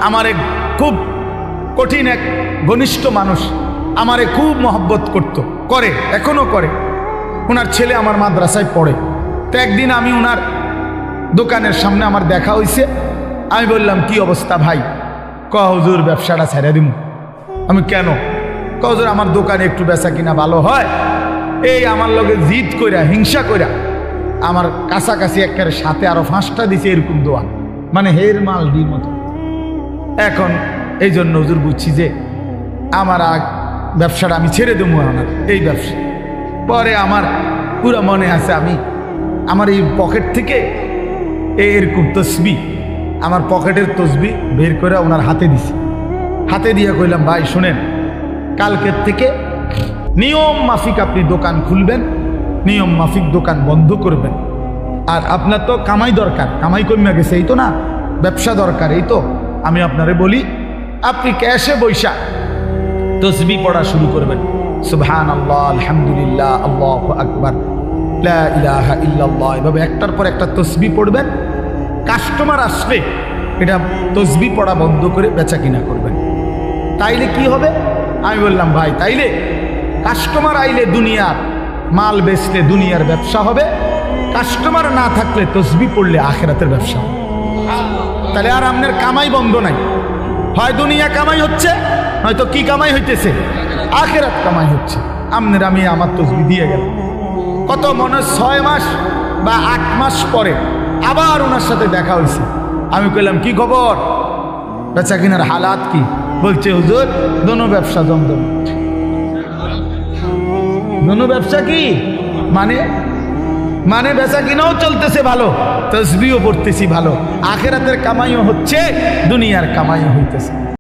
আমার এক খুব কঠিন এক ঘনিষ্ঠ মানুষ, আমারে খুব মহব্বত করে, এখনো করে। ওনার ছেলে আমার মাদ্রাসায় পড়ে। তো একদিন আমি ওনার দোকানের সামনে আমার দেখা হয়েছে। আমি বললাম, কি অবস্থা ভাই? হুজুর ব্যবসাটা ছেড়ে দিমু। আমি কেন? হুজুর আমার দোকানে একটু বেচা কিনা ভালো হয়, এই আমার লগে জিদ কইরা হিংসা কইরা আমার কাছাকাছি একেবারে সাথে আরো 5টা দিছে এরকম দোয়া, মানে হের মাল ডি মতো। এখন এই জন্য হুজুর বুঝছি যে আমার ব্যবসাটা আমি ছেড়ে দেবো আমার এই ব্যবসা। পরে আমার পুরো মনে আছে, আমি আমার এই পকেট থেকে এরকম তসবি, আমার পকেটের তসবি বের করে ওনার হাতে দিছি। হাতে দিয়ে কইলাম, ভাই শুনেন, কালকের থেকে নিয়ম মাফিক আপনি দোকান খুলবেন, নিয়ম মাফিক দোকান বন্ধ করবেন। আর আপনার তো কামাই দরকার, কামাই কমে গেছে এই তো না, ব্যবসা দরকার এই তো। আমি আপনারে বলি, আপনি ক্যাশে বৈশা তসবি পড়া শুরু করবেন। সুবহানাল্লাহ, আলহামদুলিল্লাহ, আল্লাহু আকবার, লা ইলাহা ইল্লাল্লাহ, এভাবে একটার পর একটা তসবি পড়বেন। কাস্টমার আসলে এটা তসবি পড়া বন্ধ করে বেচা কিনা করবেন। তাইলে কি হবে? আমি বললাম, ভাই তাইলে কাস্টমার আইলে দুনিয়ার মাল বেচলে দুনিয়ার ব্যবসা হবে, কাস্টমার না থাকলে তসবি পড়লে আখিরাতের ব্যবসা হবে। তাহলে আর আপনার কামাই বন্ধ নাই, হয় দুনিয়া কামাই হচ্ছে, হয়তো কি কামাই হইতেছে, আখিরাত কামাই হচ্ছে। আপনার আমি আমার তসবি দিয়ে গেল। কত মনে 6 মাস বা 8 মাস পরে আবার ওনার সাথে দেখা হয়েছে। আমি কইলাম, কি খবর, বেচা কিনার হালাত কি? বলছে, হুজুর দোনো ব্যবসা জমজম। দোনো ব্যবসা কি মানে বেচা কিনাও চলতেছে ভালো, তসবিও পড়তেছি ভালো, আখিরাতের কামাইও হচ্ছে, দুনিয়ার কামাইও হইতেছে।